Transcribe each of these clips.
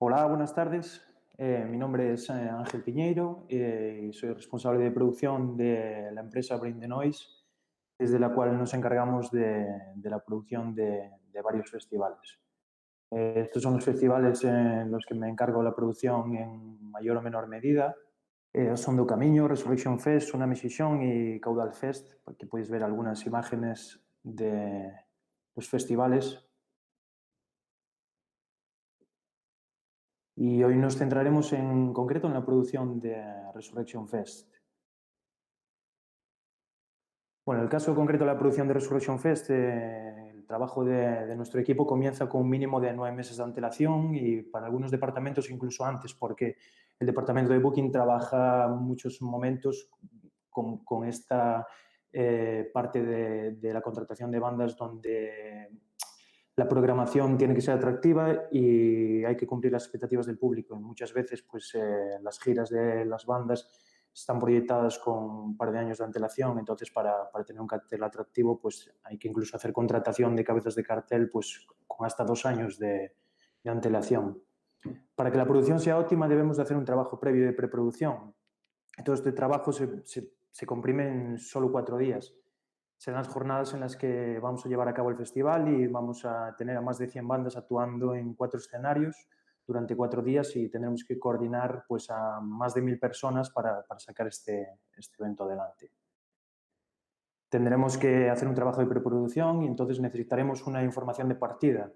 Hola, buenas tardes. Mi nombre es Ángel Piñeiro y soy responsable de producción de la empresa Bring the Noise, desde la cual nos encargamos de la producción de varios festivales. Estos son los festivales en los que me encargo la producción en mayor o menor medida. Son do Camiño, Resurrection Fest, Tsunami Session y Caudal Fest, porque podéis ver algunas imágenes de los festivales. Y hoy nos centraremos en concreto en la producción de Resurrection Fest. Bueno, en el caso concreto de la producción de Resurrection Fest, el trabajo de nuestro equipo comienza con un mínimo de 9 meses de antelación y para algunos departamentos incluso antes, porque el departamento de Booking trabaja muchos momentos con esta parte de la contratación de bandas donde la programación tiene que ser atractiva y hay que cumplir las expectativas del público. Y muchas veces, pues, las giras de las bandas están proyectadas con un par de años de antelación, entonces para tener un cartel atractivo, pues hay que incluso hacer contratación de cabezas de cartel, pues con hasta 2 años de antelación. Para que la producción sea óptima debemos de hacer un trabajo previo de preproducción. Todo este trabajo se comprime en solo 4 días. Serán las jornadas en las que vamos a llevar a cabo el festival y vamos a tener a más de 100 bandas actuando en 4 escenarios durante 4 días y tendremos que coordinar pues, a más de 1.000 personas para sacar este evento adelante. Tendremos que hacer un trabajo de preproducción y entonces necesitaremos una información de partida.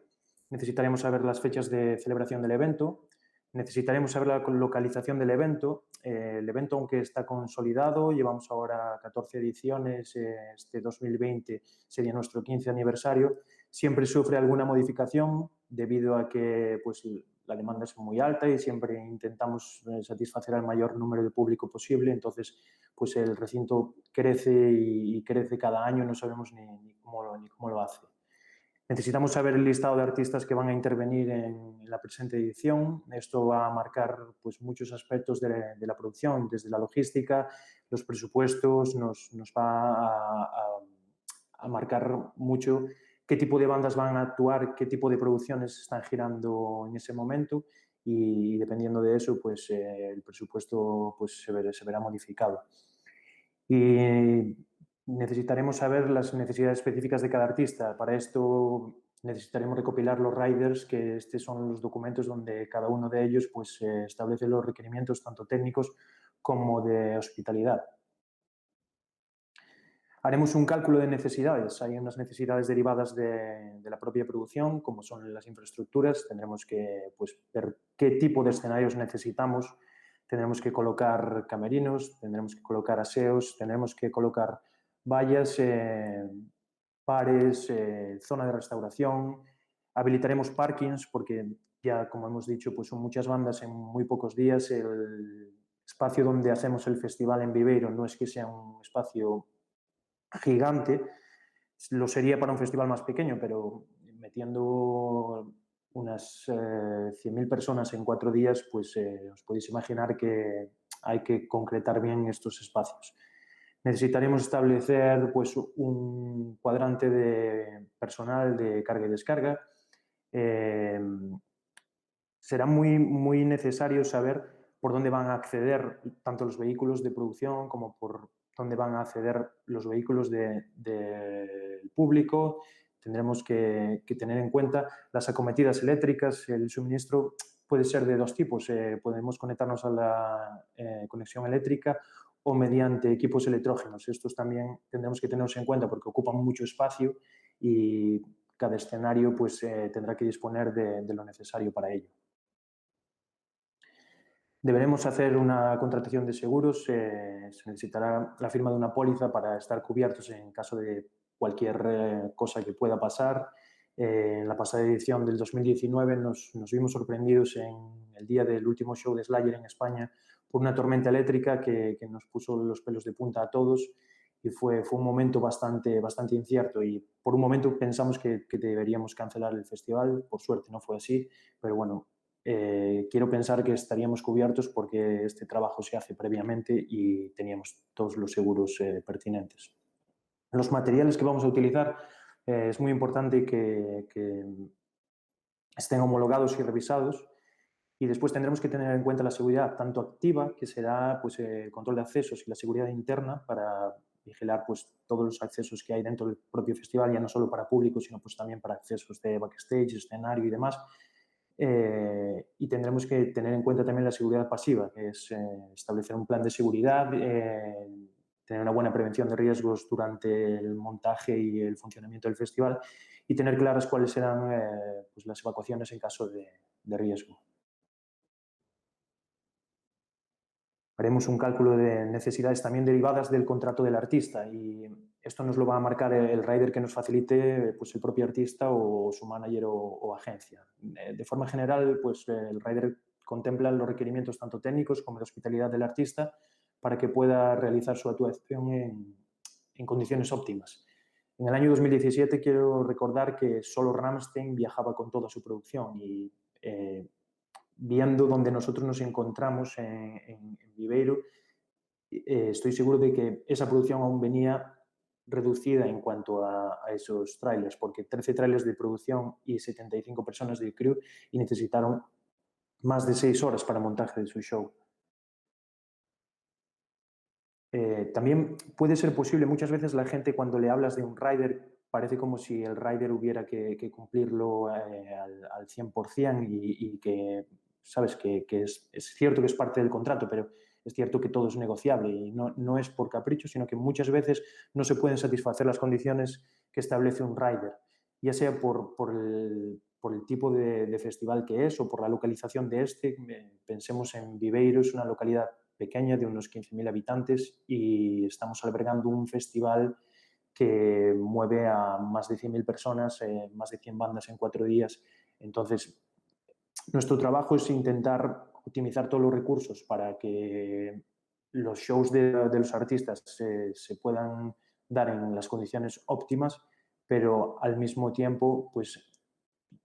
Necesitaremos saber las fechas de celebración del evento, necesitaremos saber la localización del evento. El evento, aunque está consolidado, llevamos ahora 14 ediciones, este 2020 sería nuestro 15 aniversario, siempre sufre alguna modificación debido a que pues, la demanda es muy alta y siempre intentamos satisfacer al mayor número de público posible, entonces pues el recinto crece y crece cada año, no sabemos ni cómo lo hace. Necesitamos saber el listado de artistas que van a intervenir en la presente edición. Esto va a marcar pues, muchos aspectos de la producción, desde la logística, los presupuestos, nos va a marcar mucho qué tipo de bandas van a actuar, qué tipo de producciones están girando en ese momento y dependiendo de eso, pues el presupuesto pues, se verá modificado. Y necesitaremos saber las necesidades específicas de cada artista. Para esto necesitaremos recopilar los riders, que estos son los documentos donde cada uno de ellos pues, establece los requerimientos tanto técnicos como de hospitalidad. Haremos un cálculo de necesidades. Hay unas necesidades derivadas de la propia producción, como son las infraestructuras. Tendremos que pues, ver qué tipo de escenarios necesitamos. Tendremos que colocar camerinos, tendremos que colocar aseos, tendremos que colocar vallas, pares, zona de restauración. Habilitaremos parkings porque ya, como hemos dicho, pues son muchas bandas en muy pocos días. El espacio donde hacemos el festival en Viveiro no es que sea un espacio gigante, lo sería para un festival más pequeño, pero metiendo unas 100.000 personas en 4 días, pues os podéis imaginar que hay que concretar bien estos espacios. Necesitaremos establecer pues, un cuadrante de personal de carga y descarga. Será muy necesario saber por dónde van a acceder tanto los vehículos de producción como por dónde van a acceder los vehículos del público. Tendremos que tener en cuenta las acometidas eléctricas. El suministro puede ser de 2 tipos. Podemos conectarnos a la conexión eléctrica o mediante equipos electrógenos. Estos también tendremos que tenerlos en cuenta porque ocupan mucho espacio y cada escenario pues, tendrá que disponer de lo necesario para ello. Deberemos hacer una contratación de seguros. Se necesitará la firma de una póliza para estar cubiertos en caso de cualquier cosa que pueda pasar. En la pasada edición del 2019 nos vimos sorprendidos en el día del último show de Slayer en España por una tormenta eléctrica que nos puso los pelos de punta a todos y fue un momento bastante incierto y por un momento pensamos que deberíamos cancelar el festival. Por suerte no fue así, pero bueno, quiero pensar que estaríamos cubiertos porque este trabajo se hace previamente y teníamos todos los seguros pertinentes. Los materiales que vamos a utilizar es muy importante que estén homologados y revisados Y después tendremos que tener en cuenta la seguridad tanto activa, que será pues, el control de accesos, y la seguridad interna para vigilar pues, todos los accesos que hay dentro del propio festival, ya no solo para público, sino pues, también para accesos de backstage, escenario y demás. Y tendremos que tener en cuenta también la seguridad pasiva, que es establecer un plan de seguridad, tener una buena prevención de riesgos durante el montaje y el funcionamiento del festival y tener claras cuáles serán pues las evacuaciones en caso de riesgo. Haremos un cálculo de necesidades también derivadas del contrato del artista y esto nos lo va a marcar el rider que nos facilite pues, el propio artista o su manager o agencia. De forma general, pues, el rider contempla los requerimientos tanto técnicos como de hospitalidad del artista para que pueda realizar su actuación en condiciones óptimas. En el año 2017 quiero recordar que solo Rammstein viajaba con toda su producción y viendo donde nosotros nos encontramos en Viveiro, estoy seguro de que esa producción aún venía reducida en cuanto a esos trailers, porque 13 trailers de producción y 75 personas de crew y necesitaron más de 6 horas para el montaje de su show. También puede ser posible, muchas veces la gente cuando le hablas de un rider parece como si el rider hubiera que cumplirlo al 100% y que, sabes, que es cierto que es parte del contrato, pero es cierto que todo es negociable y no es por capricho, sino que muchas veces no se pueden satisfacer las condiciones que establece un rider, ya sea por el tipo de festival que es o por la localización de este. Pensemos en Viveiro, es una localidad pequeña de unos 15.000 habitantes y estamos albergando un festival que mueve a más de 100.000 personas, más de 100 bandas en 4 días. Entonces, nuestro trabajo es intentar optimizar todos los recursos para que los shows de los artistas se puedan dar en las condiciones óptimas, pero al mismo tiempo, pues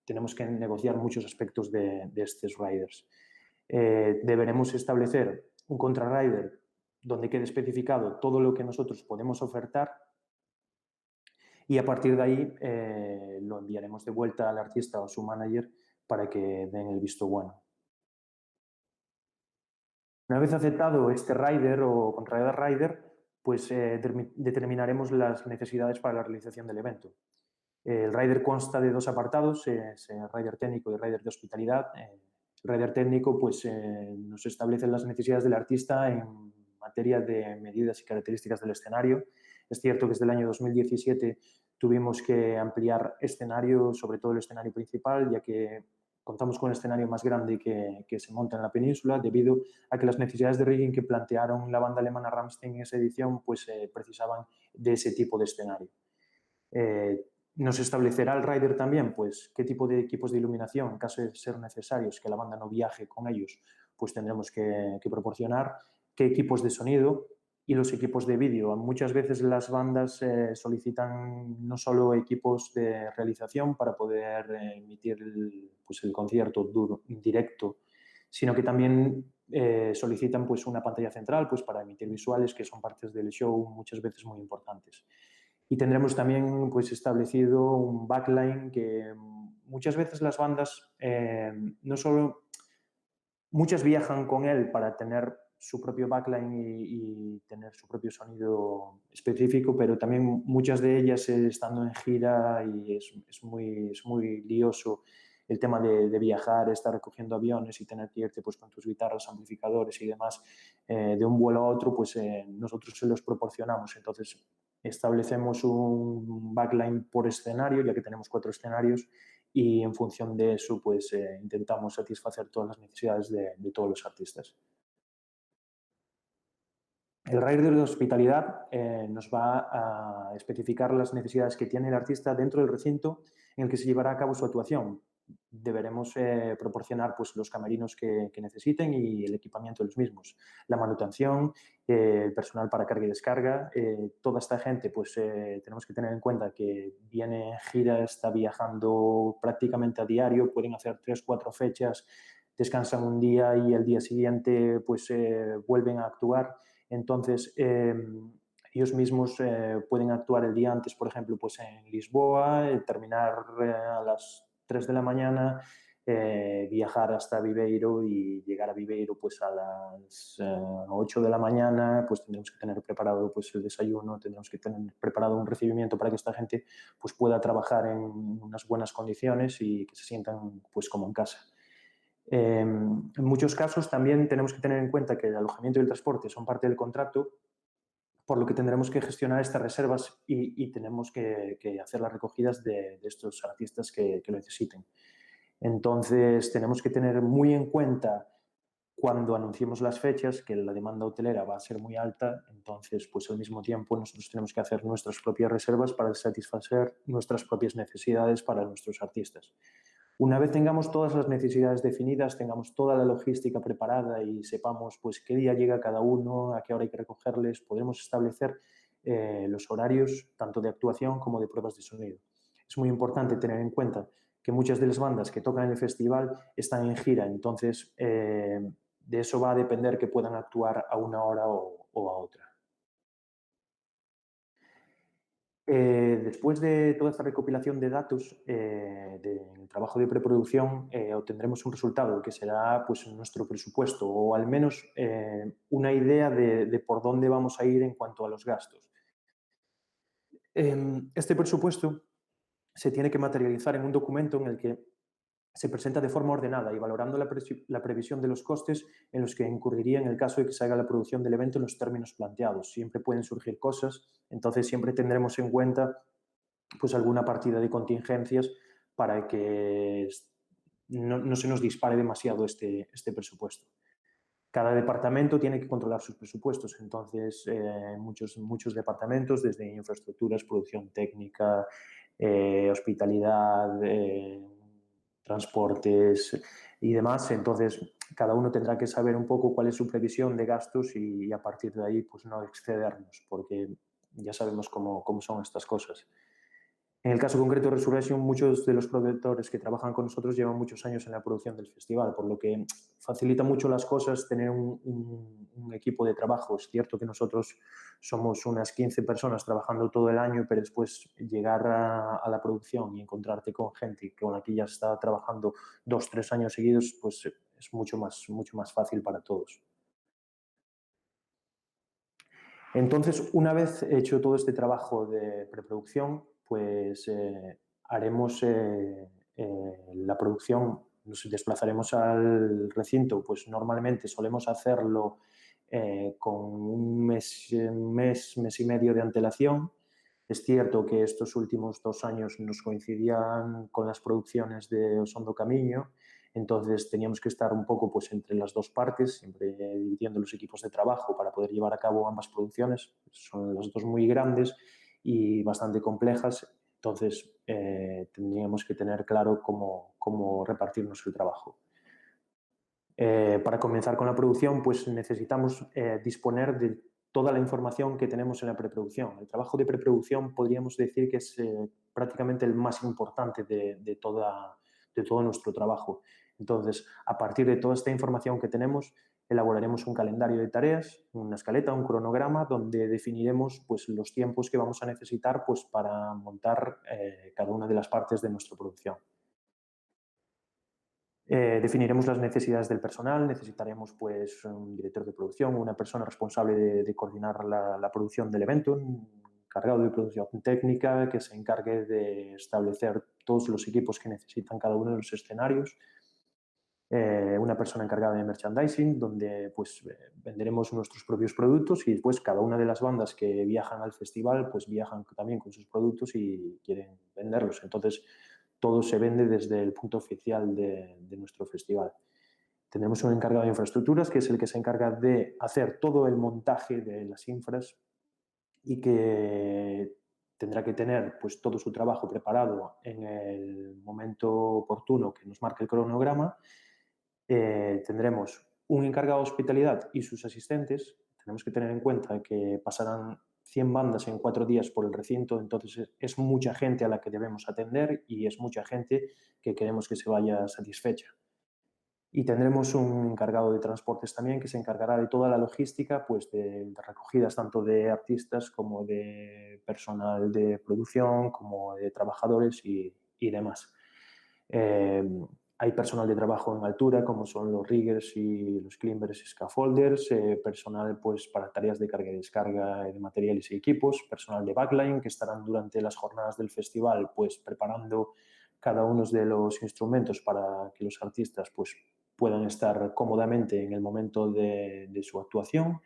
tenemos que negociar muchos aspectos de estos riders. Deberemos establecer un contrarider donde quede especificado todo lo que nosotros podemos ofertar y a partir de ahí lo enviaremos de vuelta al artista o a su manager para que den el visto bueno. Una vez aceptado este rider o contrarider rider, pues determinaremos las necesidades para la realización del evento. El rider consta de 2 apartados, rider técnico y rider de hospitalidad. El rider técnico pues, nos establece las necesidades del artista en materia de medidas y características del escenario. Es cierto que desde el año 2017 tuvimos que ampliar escenario, sobre todo el escenario principal, ya que contamos con un escenario más grande que se monta en la península debido a que las necesidades de rigging que plantearon la banda alemana Rammstein en esa edición pues, precisaban de ese tipo de escenario. Nos establecerá el rider también pues, qué tipo de equipos de iluminación, en caso de ser necesarios, que la banda no viaje con ellos, pues tendremos que proporcionar, qué equipos de sonido y los equipos de vídeo. Muchas veces las bandas solicitan no solo equipos de realización para poder emitir pues, el concierto duro, directo, sino que también solicitan pues, una pantalla central pues, para emitir visuales, que son partes del show muchas veces muy importantes. Y tendremos también pues, establecido un backline que muchas veces las bandas no solo, muchas viajan con él para tener su propio backline y tener su propio sonido específico, pero también muchas de ellas estando en gira y es muy lioso el tema de viajar, estar recogiendo aviones y tener que irte pues, con tus guitarras, amplificadores y demás de un vuelo a otro, pues nosotros se los proporcionamos. Entonces, establecemos un backline por escenario, ya que tenemos 4 escenarios, y en función de eso, pues intentamos satisfacer todas las necesidades de todos los artistas. El rider de hospitalidad nos va a especificar las necesidades que tiene el artista dentro del recinto en el que se llevará a cabo su actuación. Deberemos proporcionar pues, los camerinos que necesiten y el equipamiento de los mismos, la manutención, el personal para carga y descarga. Toda esta gente, pues tenemos que tener en cuenta que viene en gira, está viajando prácticamente a diario, pueden hacer 3, 4 fechas, descansan un día y el día siguiente pues vuelven a actuar. Entonces, ellos mismos pueden actuar el día antes, por ejemplo, pues en Lisboa, terminar a las 3 de la mañana, viajar hasta Viveiro y llegar a Viveiro pues a las 8 de la mañana, pues tendremos que tener preparado pues el desayuno, tendremos que tener preparado un recibimiento para que esta gente pues pueda trabajar en unas buenas condiciones y que se sientan pues como en casa. En muchos casos también tenemos que tener en cuenta que el alojamiento y el transporte son parte del contrato, por lo que tendremos que gestionar estas reservas y tenemos que hacer las recogidas de estos artistas que lo necesiten. Entonces, tenemos que tener muy en cuenta cuando anunciemos las fechas que la demanda hotelera va a ser muy alta, entonces, pues al mismo tiempo nosotros tenemos que hacer nuestras propias reservas para satisfacer nuestras propias necesidades para nuestros artistas. Una vez tengamos todas las necesidades definidas, tengamos toda la logística preparada y sepamos pues, qué día llega cada uno, a qué hora hay que recogerles, podremos establecer los horarios tanto de actuación como de pruebas de sonido. Es muy importante tener en cuenta que muchas de las bandas que tocan en el festival están en gira, entonces de eso va a depender que puedan actuar a una hora o a otra. Después de toda esta recopilación de datos del trabajo de preproducción, obtendremos un resultado que será pues, nuestro presupuesto o al menos una idea de por dónde vamos a ir en cuanto a los gastos. Este presupuesto se tiene que materializar en un documento en el que se presenta de forma ordenada y valorando la previsión de los costes en los que incurriría en el caso de que se haga la producción del evento en los términos planteados. Siempre pueden surgir cosas, entonces siempre tendremos en cuenta pues alguna partida de contingencias para que no se nos dispare demasiado este presupuesto. Cada departamento tiene que controlar sus presupuestos, entonces muchos departamentos, desde infraestructuras, producción técnica, hospitalidad, transportes y demás, entonces cada uno tendrá que saber un poco cuál es su previsión de gastos y a partir de ahí pues no excedernos, porque ya sabemos cómo son estas cosas. En el caso concreto de Resurrection, muchos de los productores que trabajan con nosotros llevan muchos años en la producción del festival, por lo que facilita mucho las cosas tener un equipo de trabajo. Es cierto que nosotros somos unas 15 personas trabajando todo el año, pero después llegar a la producción y encontrarte con gente con la que ya está trabajando 2 o 3 años seguidos, pues es mucho más fácil para todos. Entonces, una vez hecho todo este trabajo de preproducción, pues haremos la producción, nos desplazaremos al recinto, pues normalmente solemos hacerlo con un mes y medio de antelación. Es cierto que estos últimos 2 años nos coincidían con las producciones de Osondo Camiño, entonces teníamos que estar un poco pues, entre las dos partes, siempre dividiendo los equipos de trabajo para poder llevar a cabo ambas producciones. Son las dos muy grandes y bastante complejas, entonces tendríamos que tener claro cómo repartirnos el trabajo. Para comenzar con la producción, pues necesitamos disponer de toda la información que tenemos en la preproducción. El trabajo de preproducción podríamos decir que es prácticamente el más importante de todo nuestro trabajo. Entonces, a partir de toda esta información que tenemos, elaboraremos un calendario de tareas, una escaleta, un cronograma, donde definiremos pues, los tiempos que vamos a necesitar pues, para montar cada una de las partes de nuestra producción. Definiremos las necesidades del personal, necesitaremos pues, un director de producción, una persona responsable de coordinar la producción del evento, un encargado de producción técnica que se encargue de establecer todos los equipos que necesitan cada uno de los escenarios, una persona encargada de merchandising, donde pues, venderemos nuestros propios productos y después cada una de las bandas que viajan al festival pues viajan también con sus productos y quieren venderlos. Entonces, todo se vende desde el punto oficial de nuestro festival. Tenemos un encargado de infraestructuras, que es el que se encarga de hacer todo el montaje de las infras y que tendrá que tener pues, todo su trabajo preparado en el momento oportuno que nos marque el cronograma. Tendremos un encargado de hospitalidad y sus asistentes. Tenemos que tener en cuenta que pasarán 100 bandas en 4 días por el recinto, entonces es mucha gente a la que debemos atender y es mucha gente que queremos que se vaya satisfecha. Y tendremos un encargado de transportes también que se encargará de toda la logística, pues de recogidas tanto de artistas como de personal de producción, como de trabajadores y demás. Hay personal de trabajo en altura, como son los riggers y los climbers y scaffolders, personal pues, para tareas de carga y descarga de materiales y equipos, personal de backline que estarán durante las jornadas del festival pues, preparando cada uno de los instrumentos para que los artistas pues, puedan estar cómodamente en el momento de su actuación.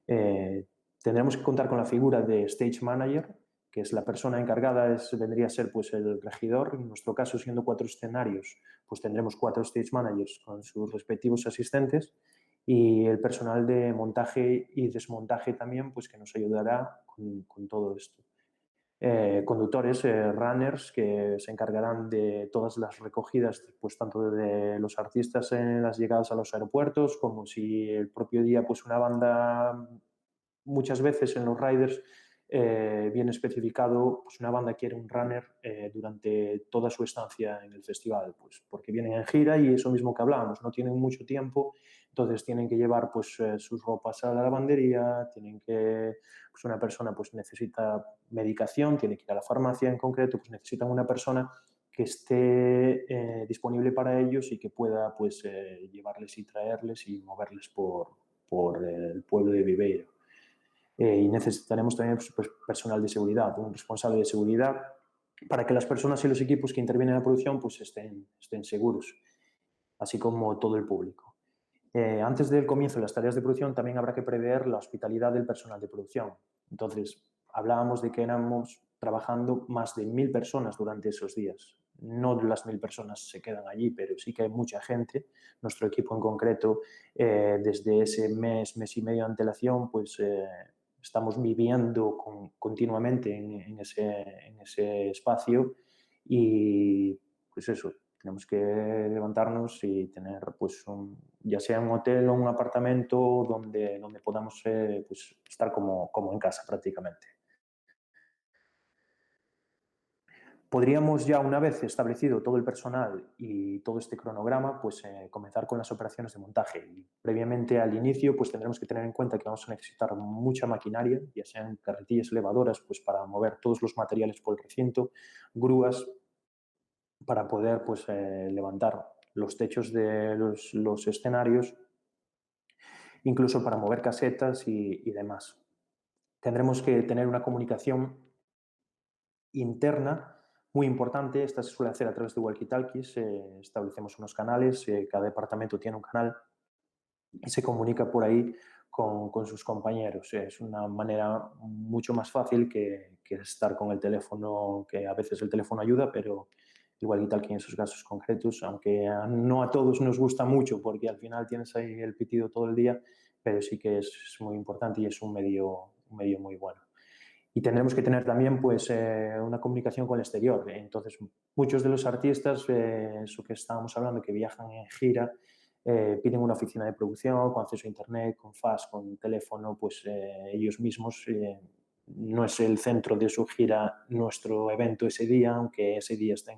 Tendremos que contar con la figura de stage manager, que es la persona encargada, vendría a ser pues, el regidor. En nuestro caso, siendo 4 escenarios, pues tendremos 4 stage managers con sus respectivos asistentes y el personal de montaje y desmontaje también, pues que nos ayudará con todo esto. Conductores, runners, que se encargarán de todas las recogidas, pues tanto de los artistas en las llegadas a los aeropuertos, como si el propio día pues una banda, muchas veces en los riders viene especificado, pues una banda quiere un runner durante toda su estancia en el festival, pues porque vienen en gira y eso mismo que hablábamos, no tienen mucho tiempo, entonces tienen que llevar pues sus ropas a la lavandería, tienen que, pues una persona pues necesita medicación, tiene que ir a la farmacia en concreto, pues necesitan una persona que esté disponible para ellos y que pueda pues llevarles y traerles y moverles por el pueblo de Viveiro. Y necesitaremos también pues, personal de seguridad, un responsable de seguridad, para que las personas y los equipos que intervienen en la producción pues, estén seguros, así como todo el público. Antes del comienzo de las tareas de producción también habrá que prever la hospitalidad del personal de producción. Entonces, hablábamos de que éramos trabajando más de 1000 personas durante esos días. No las 1000 personas se quedan allí, pero sí que hay mucha gente. Nuestro equipo en concreto, desde ese mes y medio de antelación, pues estamos viviendo continuamente en ese espacio y pues eso, tenemos que levantarnos y tener pues ya sea un hotel o un apartamento donde podamos pues, estar como en casa prácticamente. Podríamos ya, una vez establecido todo el personal y todo este cronograma, pues comenzar con las operaciones de montaje. Y previamente al inicio, pues tendremos que tener en cuenta que vamos a necesitar mucha maquinaria, ya sean carretillas elevadoras, pues para mover todos los materiales por el recinto, grúas para poder pues levantar los techos de los escenarios, incluso para mover casetas y demás. Tendremos que tener una comunicación interna muy importante. Esta se suele hacer a través de walkie-talkies. Establecemos unos canales, cada departamento tiene un canal y se comunica por ahí con sus compañeros. Es una manera mucho más fácil que estar con el teléfono, que a veces el teléfono ayuda, pero igual y tal que en esos casos concretos, aunque no a todos nos gusta mucho porque al final tienes ahí el pitido todo el día, pero sí que es muy importante y es un medio muy bueno. Y tendremos que tener también pues, una comunicación con el exterior. Entonces, muchos de los artistas, eso que estábamos hablando, que viajan en gira, piden una oficina de producción con acceso a internet, con fax, con teléfono, pues ellos mismos, no es el centro de su gira nuestro evento ese día, aunque ese día estén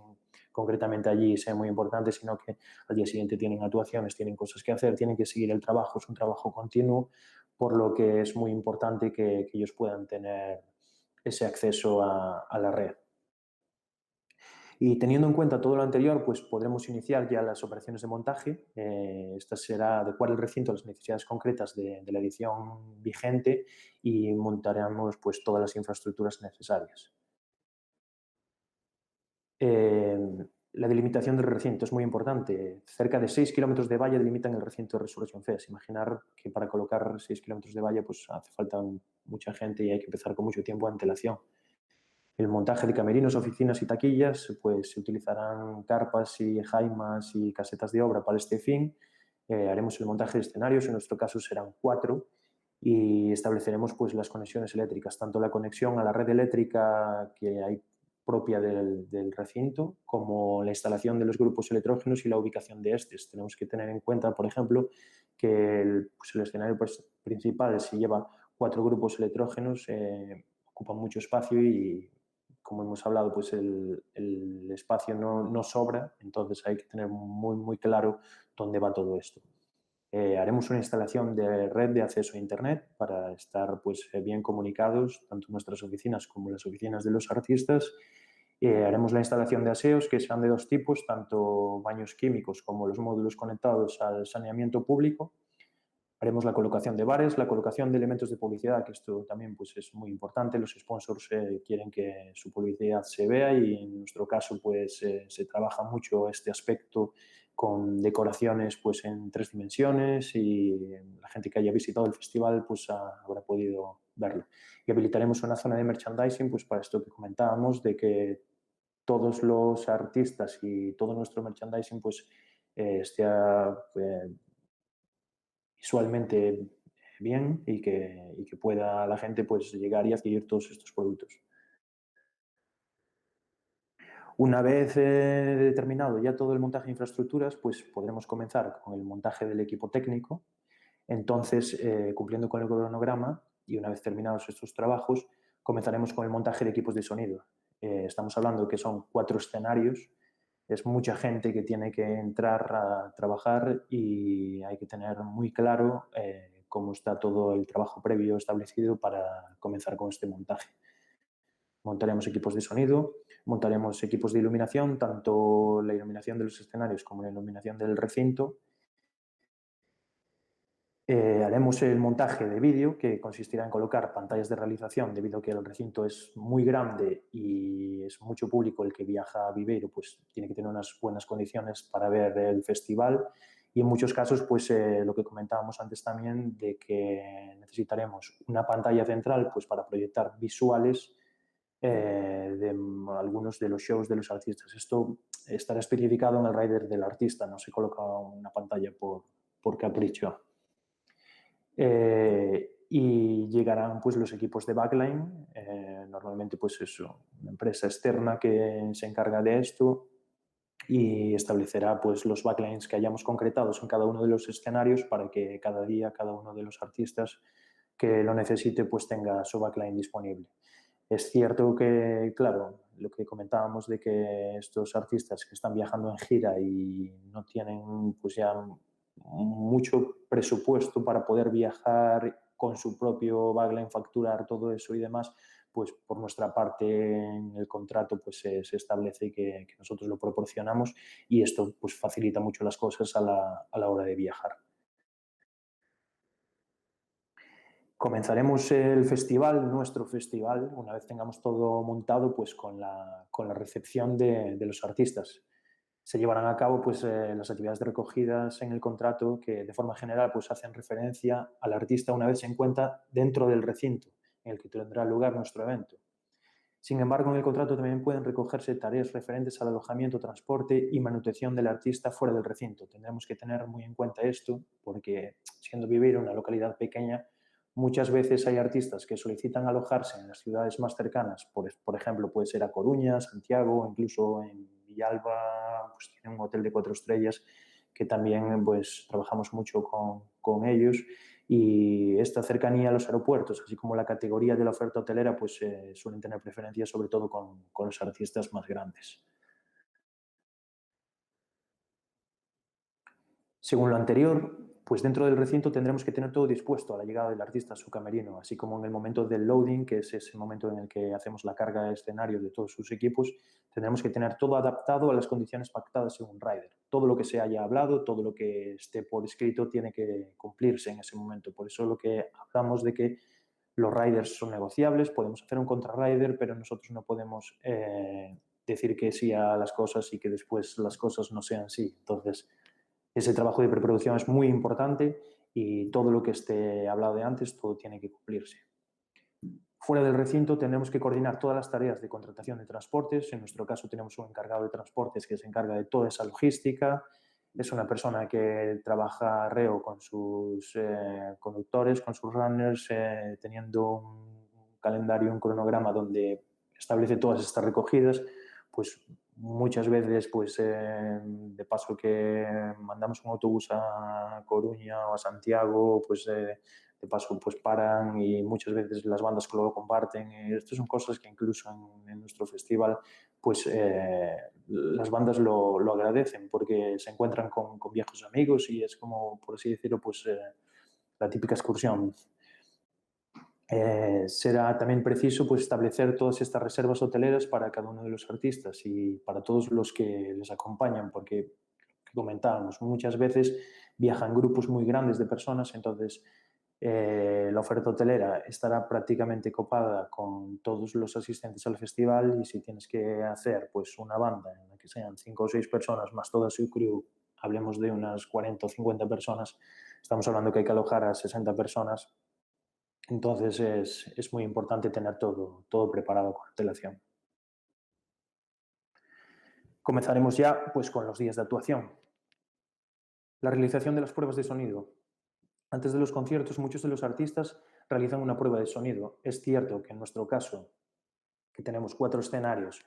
concretamente allí y sea muy importante, sino que al día siguiente tienen actuaciones, tienen cosas que hacer, tienen que seguir el trabajo, es un trabajo continuo, por lo que es muy importante que ellos puedan tener ese acceso a la red. Y teniendo en cuenta todo lo anterior, pues podremos iniciar ya las operaciones de montaje. Esta será adecuar el recinto a las necesidades concretas de la edición vigente y montaremos pues, todas las infraestructuras necesarias. La delimitación del recinto es muy importante. Cerca de 6 kilómetros de valla delimitan el recinto de Resurrection Fest. Imaginar que para colocar 6 kilómetros de valla pues, hace falta mucha gente y hay que empezar con mucho tiempo de antelación. El montaje de camerinos, oficinas y taquillas, pues se utilizarán carpas y jaimas y casetas de obra para este fin. Haremos el montaje de escenarios, en nuestro caso serán 4, y estableceremos pues, las conexiones eléctricas, tanto la conexión a la red eléctrica que hay propia del recinto, como la instalación de los grupos electrógenos y la ubicación de estos. Tenemos que tener en cuenta, por ejemplo, que el escenario principal, si lleva 4 grupos electrógenos, ocupa mucho espacio y, como hemos hablado, pues el espacio no sobra, entonces hay que tener muy claro dónde va todo esto. Haremos una instalación de red de acceso a Internet para estar pues, bien comunicados, tanto nuestras oficinas como las oficinas de los artistas, Haremos la instalación de aseos que serán de dos tipos, tanto baños químicos como los módulos conectados al saneamiento público. Haremos la colocación de bares, la colocación de elementos de publicidad, que esto también pues, es muy importante. Los sponsors quieren que su publicidad se vea y en nuestro caso pues, se trabaja mucho este aspecto con decoraciones pues, en 3 dimensiones y la gente que haya visitado el festival pues, habrá podido verlo. Y habilitaremos una zona de merchandising pues, para esto que comentábamos, de que todos los artistas y todo nuestro merchandising pues, esté visualmente bien y que pueda la gente pues, llegar y adquirir todos estos productos. Una vez determinado ya todo el montaje de infraestructuras, pues podremos comenzar con el montaje del equipo técnico. Entonces, cumpliendo con el cronograma y una vez terminados estos trabajos, comenzaremos con el montaje de equipos de sonido. Estamos hablando que son 4 escenarios, es mucha gente que tiene que entrar a trabajar y hay que tener muy claro cómo está todo el trabajo previo establecido para comenzar con este montaje. Montaremos equipos de sonido, montaremos equipos de iluminación, tanto la iluminación de los escenarios como la iluminación del recinto. Haremos el montaje de vídeo, que consistirá en colocar pantallas de realización, debido a que el recinto es muy grande y es mucho público el que viaja a Viveiro, pues tiene que tener unas buenas condiciones para ver el festival. Y en muchos casos, pues lo que comentábamos antes también, de que necesitaremos una pantalla central pues, para proyectar visuales de algunos de los shows de los artistas. Esto estará especificado en el rider del artista, no se coloca una pantalla por capricho. Y llegarán pues, los equipos de backline, normalmente pues eso, una empresa externa que se encarga de esto y establecerá pues, los backlines que hayamos concretados en cada uno de los escenarios para que cada día cada uno de los artistas que lo necesite pues, tenga su backline disponible. Es cierto que, claro, lo que comentábamos de que estos artistas que están viajando en gira y no tienen pues ya mucho presupuesto para poder viajar con su propio backline, facturar todo eso y demás, pues por nuestra parte en el contrato pues se establece que nosotros lo proporcionamos y esto pues facilita mucho las cosas a la hora de viajar. Comenzaremos el festival, nuestro festival, una vez tengamos todo montado, pues con la recepción de los artistas. Se llevarán a cabo pues, las actividades recogidas en el contrato que de forma general pues, hacen referencia al artista una vez se encuentra dentro del recinto en el que tendrá lugar nuestro evento. Sin embargo, en el contrato también pueden recogerse tareas referentes al alojamiento, transporte y manutención del artista fuera del recinto. Tendremos que tener muy en cuenta esto porque, siendo Viveiro una localidad pequeña, muchas veces hay artistas que solicitan alojarse en las ciudades más cercanas, por ejemplo, puede ser a Coruña, Santiago, incluso en Villalba, pues tienen un hotel de 4 estrellas que también pues, trabajamos mucho con ellos y esta cercanía a los aeropuertos, así como la categoría de la oferta hotelera, pues suelen tener preferencia sobre todo con los artistas más grandes. Según lo anterior, pues dentro del recinto tendremos que tener todo dispuesto a la llegada del artista a su camerino, así como en el momento del loading, que es ese momento en el que hacemos la carga de escenario de todos sus equipos, tendremos que tener todo adaptado a las condiciones pactadas en un rider. Todo lo que se haya hablado, todo lo que esté por escrito tiene que cumplirse en ese momento. Por eso lo que hablamos de que los riders son negociables, podemos hacer un contra-rider, pero nosotros no podemos decir que sí a las cosas y que después las cosas no sean sí. Entonces, ese trabajo de preproducción es muy importante y todo lo que esté hablado de antes, todo tiene que cumplirse. Fuera del recinto tendremos que coordinar todas las tareas de contratación de transportes. En nuestro caso tenemos un encargado de transportes que se encarga de toda esa logística. Es una persona que trabaja reo con sus conductores, con sus runners, teniendo un calendario, un cronograma donde establece todas estas recogidas. Pues muchas veces, pues de paso que mandamos un autobús a Coruña o a Santiago, pues de paso pues paran y muchas veces las bandas que lo comparten. Estas son cosas que incluso en nuestro festival pues las bandas lo agradecen porque se encuentran con viejos amigos y es como, por así decirlo, pues la típica excursión. será también preciso pues, establecer todas estas reservas hoteleras para cada uno de los artistas y para todos los que les acompañan, porque comentábamos, muchas veces viajan grupos muy grandes de personas, entonces la oferta hotelera estará prácticamente copada con todos los asistentes al festival y si tienes que hacer pues una banda en la que sean 5 o 6 personas más toda su crew, hablemos de unas 40 o 50 personas, estamos hablando que hay que alojar a 60 personas, entonces es muy importante tener todo preparado con antelación. Comenzaremos ya pues, con los días de actuación. La realización de las pruebas de sonido. Antes de los conciertos, muchos de los artistas realizan una prueba de sonido. Es cierto que en nuestro caso, que tenemos 4 escenarios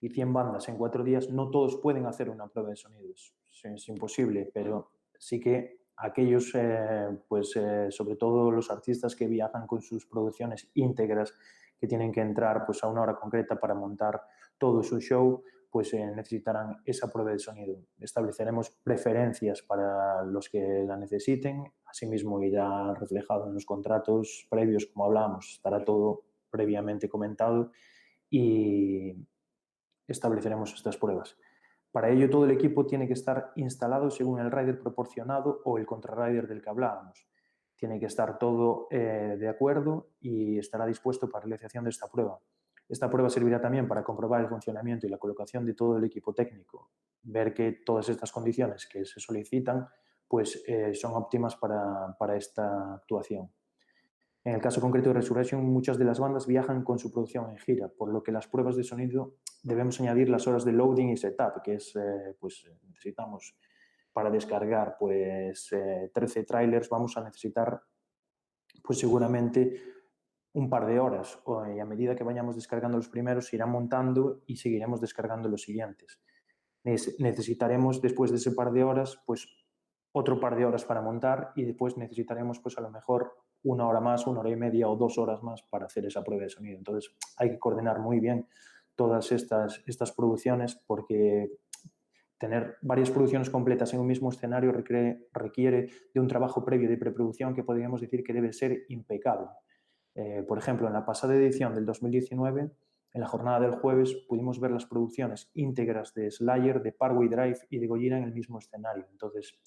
y 100 bandas en 4 días, no todos pueden hacer una prueba de sonido. Es imposible, pero sí que aquellos, sobre todo los artistas que viajan con sus producciones íntegras, que tienen que entrar pues, a una hora concreta para montar todo su show, pues necesitarán esa prueba de sonido. Estableceremos preferencias para los que la necesiten, asimismo irá reflejado en los contratos previos, como hablábamos, estará todo previamente comentado y estableceremos estas pruebas. Para ello, todo el equipo tiene que estar instalado según el rider proporcionado o el contrarrider del que hablábamos. Tiene que estar todo de acuerdo y estará dispuesto para la realización de esta prueba. Esta prueba servirá también para comprobar el funcionamiento y la colocación de todo el equipo técnico, ver que todas estas condiciones que se solicitan pues, son óptimas para esta actuación. En el caso concreto de Resurrection, muchas de las bandas viajan con su producción en gira, por lo que las pruebas de sonido debemos añadir las horas de loading y setup, que es, necesitamos para descargar 13 trailers, vamos a necesitar pues seguramente un par de horas y a medida que vayamos descargando los primeros se irán montando y seguiremos descargando los siguientes. Necesitaremos después de ese par de horas pues otro par de horas para montar y después necesitaremos pues a lo mejor una hora más, 1 hora y media o 2 horas más para hacer esa prueba de sonido. Entonces hay que coordinar muy bien todas estas producciones porque tener varias producciones completas en un mismo escenario requiere de un trabajo previo de preproducción que podríamos decir que debe ser impecable. Por ejemplo, en la pasada edición del 2019, en la jornada del jueves, pudimos ver las producciones íntegras de Slayer, de Parkway Drive y de Gojira en el mismo escenario. Entonces,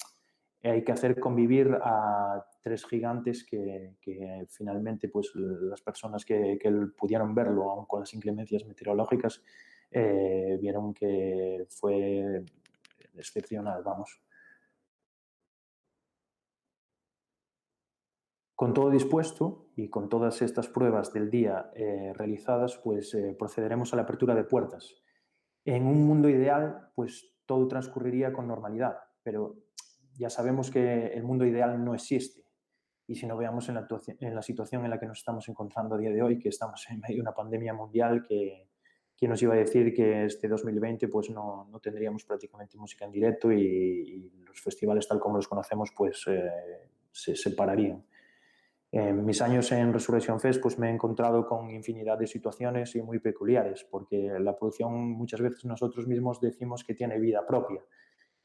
hay que hacer convivir a 3 gigantes que finalmente pues, las personas que pudieron verlo, aun con las inclemencias meteorológicas, vieron que fue excepcional, vamos. Con todo dispuesto y con todas estas pruebas del día realizadas, pues procederemos a la apertura de puertas. En un mundo ideal, pues todo transcurriría con normalidad, pero ya sabemos que el mundo ideal no existe. Y si no veamos en la situación en la que nos estamos encontrando a día de hoy, que estamos en medio de una pandemia mundial, que nos iba a decir que este 2020 pues no tendríamos prácticamente música en directo y los festivales tal como los conocemos pues se separarían. En mis años en Resurrection Fest pues me he encontrado con infinidad de situaciones y muy peculiares, porque la producción muchas veces nosotros mismos decimos que tiene vida propia.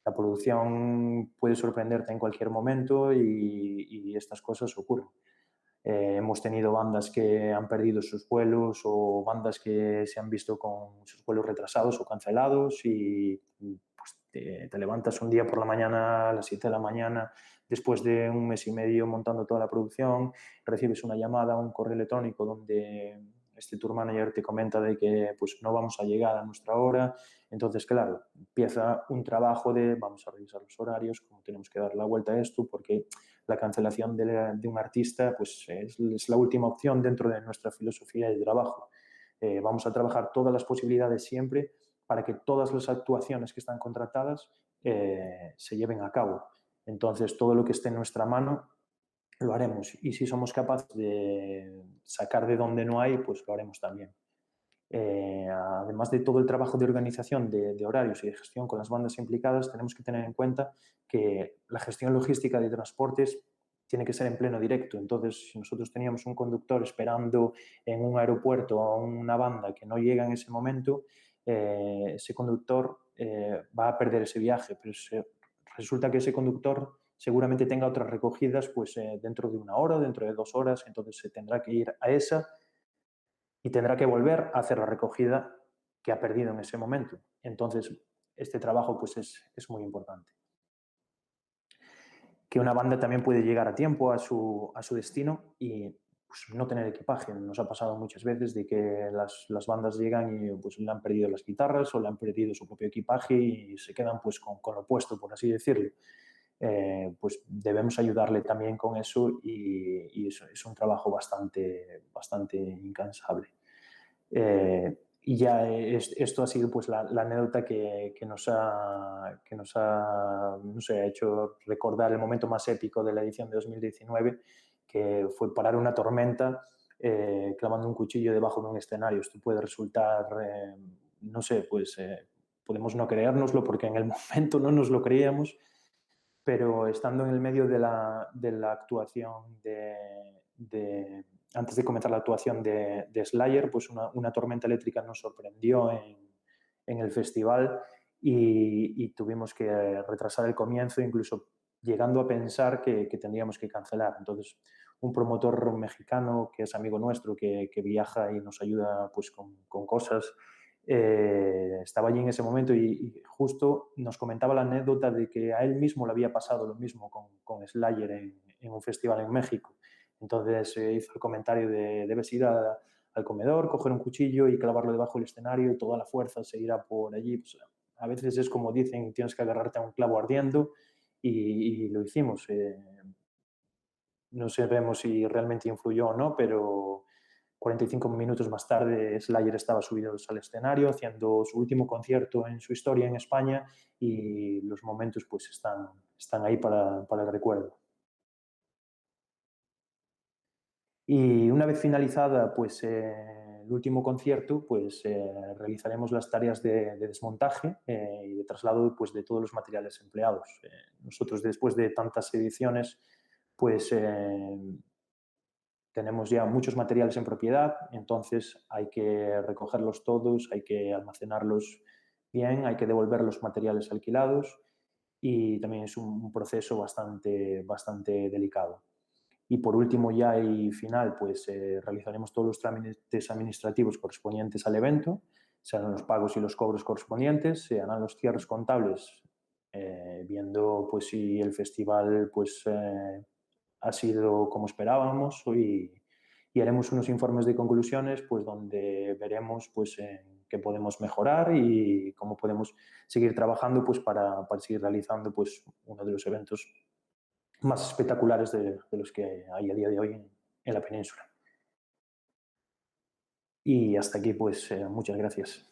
La producción puede sorprenderte en cualquier momento y estas cosas ocurren. Hemos tenido bandas que han perdido sus vuelos o bandas que se han visto con sus vuelos retrasados o cancelados y pues, te levantas un día por la mañana a las 7 de la mañana después de un mes y medio montando toda la producción, recibes una llamada, un correo electrónico donde este tour manager te comenta de que pues, no vamos a llegar a nuestra hora. Entonces, claro, empieza un trabajo de vamos a revisar los horarios, cómo tenemos que dar la vuelta a esto, porque la cancelación de un artista pues, es la última opción dentro de nuestra filosofía de trabajo. Vamos a trabajar todas las posibilidades siempre para que todas las actuaciones que están contratadas se lleven a cabo. Entonces, todo lo que esté en nuestra mano lo haremos. Y si somos capaces de sacar de donde no hay, pues lo haremos también. Además de todo el trabajo de organización de horarios y de gestión con las bandas implicadas, tenemos que tener en cuenta que la gestión logística de transportes tiene que ser en pleno directo. Entonces, si nosotros teníamos un conductor esperando en un aeropuerto a una banda que no llega en ese momento, ese conductor va a perder ese viaje, pero resulta que ese conductor seguramente tenga otras recogidas pues, dentro de 1 hora, dentro de 2 horas, entonces se tendrá que ir a esa y tendrá que volver a hacer la recogida que ha perdido en ese momento. Entonces, este trabajo pues, es muy importante. Que una banda también puede llegar a tiempo a su destino y pues, no tener equipaje. Nos ha pasado muchas veces de que las bandas llegan y pues, le han perdido las guitarras o le han perdido su propio equipaje y se quedan pues, con lo puesto, por así decirlo. Pues debemos ayudarle también con eso y eso es un trabajo bastante incansable. Y ya esto ha sido pues la anécdota que nos ha, no sé, hecho recordar el momento más épico de la edición de 2019, que fue parar una tormenta clavando un cuchillo debajo de un escenario. Esto puede resultar, no sé, pues podemos no creérnoslo porque en el momento no nos lo creíamos, pero estando en el medio de la actuación antes de comenzar la actuación de Slayer, pues una tormenta eléctrica nos sorprendió en el festival y tuvimos que retrasar el comienzo, incluso llegando a pensar que tendríamos que cancelar. Entonces, un promotor mexicano que es amigo nuestro, que viaja y nos ayuda pues, con cosas, estaba allí en ese momento y justo nos comentaba la anécdota de que a él mismo le había pasado lo mismo con Slayer en un festival en México. Entonces hizo el comentario de debes ir al comedor, coger un cuchillo y clavarlo debajo del escenario y toda la fuerza se irá por allí. Pues, a veces es como dicen, tienes que agarrarte a un clavo ardiendo y lo hicimos. No sabemos si realmente influyó o no, pero 45 minutos más tarde Slayer estaba subido al escenario haciendo su último concierto en su historia en España y los momentos pues están ahí para el recuerdo. Y una vez finalizada pues, el último concierto, pues realizaremos las tareas de desmontaje y de traslado pues, de todos los materiales empleados. Nosotros después de tantas ediciones pues tenemos ya muchos materiales en propiedad, entonces hay que recogerlos todos, hay que almacenarlos bien, hay que devolver los materiales alquilados y también es un proceso bastante delicado. Y por último ya y final, pues realizaremos todos los trámites administrativos correspondientes al evento, se harán los pagos y los cobros correspondientes, se harán los cierres contables, viendo pues si el festival pues ha sido como esperábamos y haremos unos informes de conclusiones pues donde veremos pues en qué podemos mejorar y cómo podemos seguir trabajando pues para seguir realizando pues uno de los eventos más espectaculares de los que hay a día de hoy en la península. Y hasta aquí, pues, muchas gracias.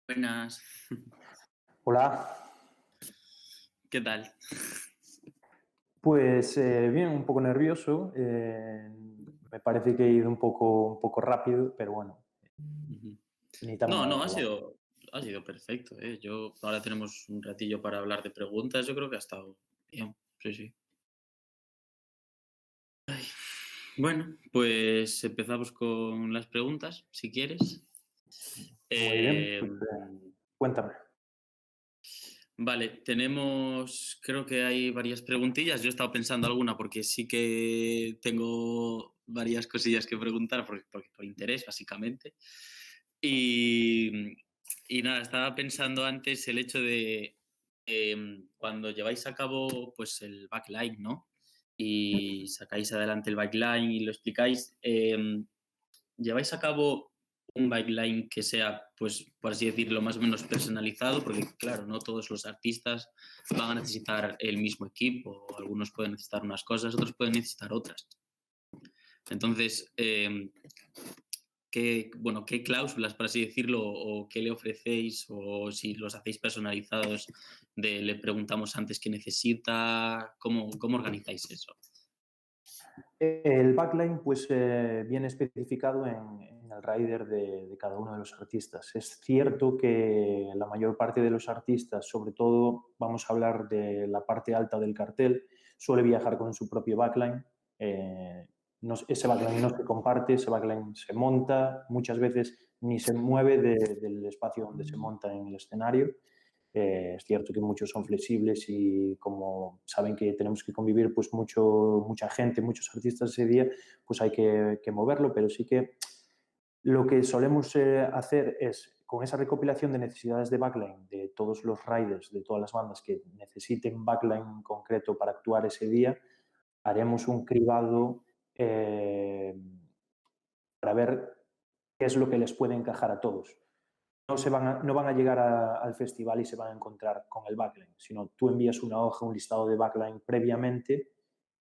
Buenas. Hola. ¿Qué tal? Pues bien, un poco nervioso. Me parece que he ido un poco rápido, pero bueno, ni tan No, mal. no, ha sido perfecto, ¿eh? Ahora tenemos un ratillo para hablar de preguntas. Yo creo que ha estado bien. Sí, sí. Bueno, pues empezamos con las preguntas, si quieres. Muy bien, Eh, pues, cuéntame. vale, creo que hay varias preguntillas. Yo he estado pensando alguna porque sí que tengo varias cosillas que preguntar por interés, básicamente. Y, y nada, estaba pensando antes el hecho de cuando lleváis a cabo pues el backline, ¿no? Y sacáis adelante el backline y lo explicáis, ¿lleváis a cabo un backline que sea, pues, por así decirlo, más o menos personalizado? Porque, claro, no todos los artistas van a necesitar el mismo equipo. Algunos pueden necesitar unas cosas, otros pueden necesitar otras. Entonces, ¿qué cláusulas, por así decirlo, o qué le ofrecéis, o si los hacéis personalizados, le preguntamos antes qué necesita? ¿Cómo organizáis eso? El backline pues, viene especificado en el rider de cada uno de los artistas. Es cierto que la mayor parte de los artistas, sobre todo vamos a hablar de la parte alta del cartel, suele viajar con su propio backline. Ese backline no se comparte, ese backline se monta, muchas veces ni se mueve del espacio donde se monta en el escenario. Es cierto que muchos son flexibles y como saben que tenemos que convivir pues mucha gente, muchos artistas ese día, pues hay que moverlo, pero sí que lo que solemos hacer es, con esa recopilación de necesidades de backline de todos los riders, de todas las bandas que necesiten backline concreto para actuar ese día, haremos un cribado para ver qué es lo que les puede encajar a todos. No van a llegar al festival y se van a encontrar con el backline, sino tú envías una hoja, un listado de backline previamente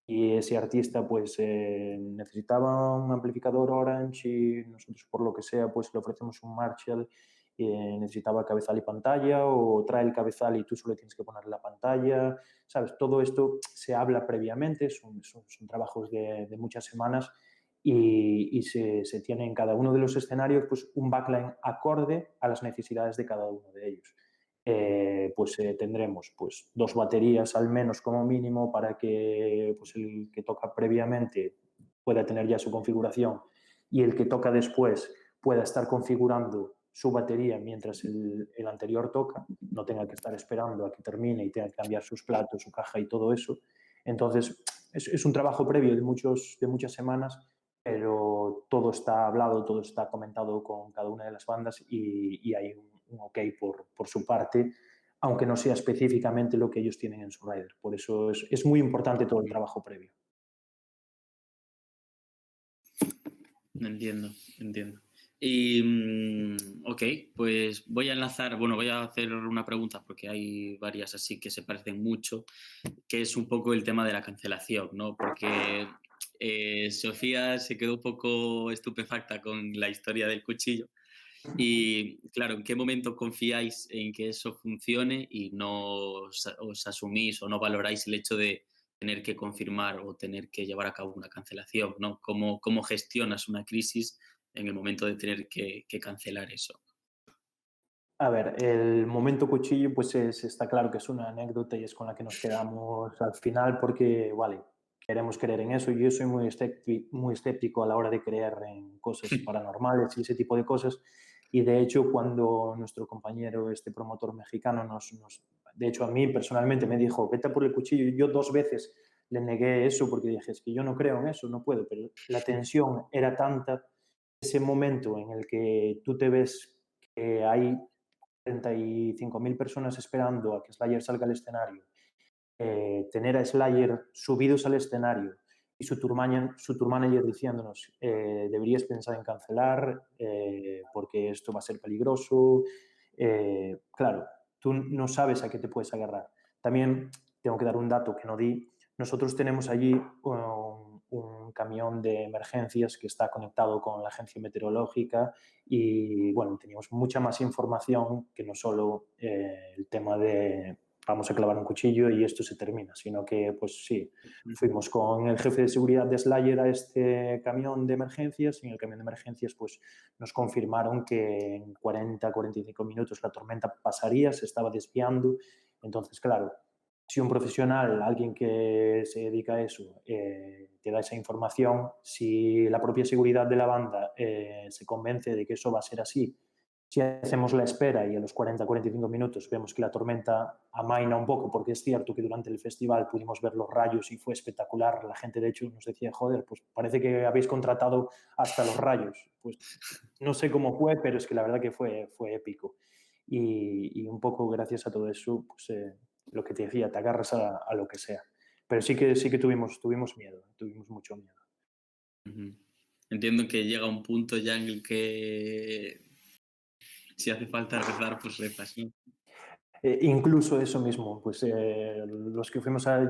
y ese artista pues necesitaba un amplificador Orange y nosotros por lo que sea pues le ofrecemos un Marshall, necesitaba cabezal y pantalla o trae el cabezal y tú solo tienes que poner la pantalla, ¿sabes? Todo esto se habla previamente, son trabajos de muchas semanas y se tiene en cada uno de los escenarios pues, un backline acorde a las necesidades de cada uno de ellos. Tendremos pues, 2 baterías al menos como mínimo para que pues, el que toca previamente pueda tener ya su configuración y el que toca después pueda estar configurando su batería mientras el anterior toca, no tenga que estar esperando a que termine y tenga que cambiar sus platos, su caja y todo eso. Entonces, es un trabajo previo de muchas semanas, pero todo está hablado, todo está comentado con cada una de las bandas y hay un ok por su parte, aunque no sea específicamente lo que ellos tienen en su rider. Por eso es muy importante todo el trabajo previo. Entiendo, entiendo. Y, ok, pues voy a enlazar, bueno, voy a hacer una pregunta porque hay varias así que se parecen mucho, que es un poco el tema de la cancelación, ¿no? Porque Sofía se quedó un poco estupefacta con la historia del cuchillo y, claro, ¿en qué momento confiáis en que eso funcione y no os asumís o no valoráis el hecho de tener que confirmar o tener que llevar a cabo una cancelación, ¿no? ¿Cómo gestionas una crisis en el momento de tener que cancelar eso? A ver, el momento cuchillo, pues está claro que es una anécdota y es con la que nos quedamos al final porque, vale, queremos creer en eso. Yo soy muy escéptico a la hora de creer en cosas paranormales y ese tipo de cosas. Y de hecho, cuando nuestro compañero, este promotor mexicano, de hecho a mí personalmente me dijo, vete a por el cuchillo, yo 2 veces le negué eso porque dije, es que yo no creo en eso, no puedo, pero la tensión era tanta, ese momento en el que tú te ves que hay 35.000 personas esperando a que Slayer salga al escenario, tener a Slayer subidos al escenario y su tour manager diciéndonos deberías pensar en cancelar porque esto va a ser peligroso. Claro, tú no sabes a qué te puedes agarrar. También tengo que dar un dato que no di. Nosotros tenemos allí un camión de emergencias que está conectado con la agencia meteorológica y bueno, teníamos mucha más información que no solo el tema de vamos a clavar un cuchillo y esto se termina, sino que pues sí, fuimos con el jefe de seguridad de Slayer a este camión de emergencias y en el camión de emergencias pues nos confirmaron que en 40-45 minutos la tormenta pasaría, se estaba desviando, entonces claro, si un profesional, alguien que se dedica a eso, te da esa información, si la propia seguridad de la banda se convence de que eso va a ser así, si hacemos la espera y a los 40-45 minutos vemos que la tormenta amaina un poco, porque es cierto que durante el festival pudimos ver los rayos y fue espectacular, la gente de hecho nos decía, joder, pues parece que habéis contratado hasta los rayos. Pues no sé cómo fue, pero es que la verdad que fue épico. Y un poco gracias a todo eso, pues lo que te decía, te agarras a lo que sea. Pero sí que tuvimos miedo, tuvimos mucho miedo. Ujú. Entiendo que llega un punto ya en el que si hace falta rezar, pues rezas, ¿no? Incluso eso mismo, pues los que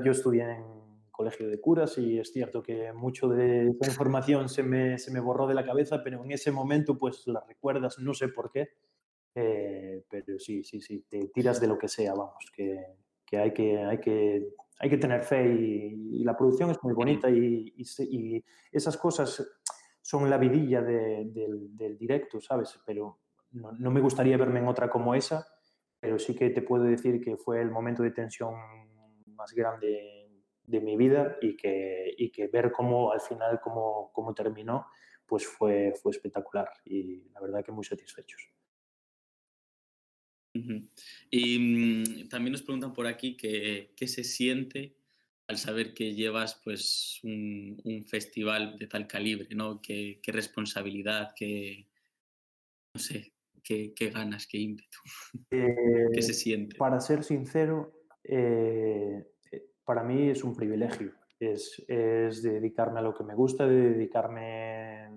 yo estudié en colegio de curas y es cierto que mucho de esa información se me borró de la cabeza, pero en ese momento pues la recuerdas, no sé por qué, pero sí, te tiras de lo que sea, vamos, que hay que hay que tener fe y la producción es muy bonita y esas cosas son la vidilla del directo, ¿sabes? Pero no me gustaría verme en otra como esa, pero sí que te puedo decir que fue el momento de tensión más grande de mi vida y que ver cómo al final cómo terminó, pues fue espectacular y la verdad que muy satisfechos. Ujú. Y también nos preguntan por aquí qué se siente al saber que llevas pues un festival de tal calibre, ¿no? Qué responsabilidad, no sé, qué ganas, qué ímpetu, qué se siente. Para ser sincero, para mí es un privilegio. Es dedicarme a lo que me gusta, de dedicarme,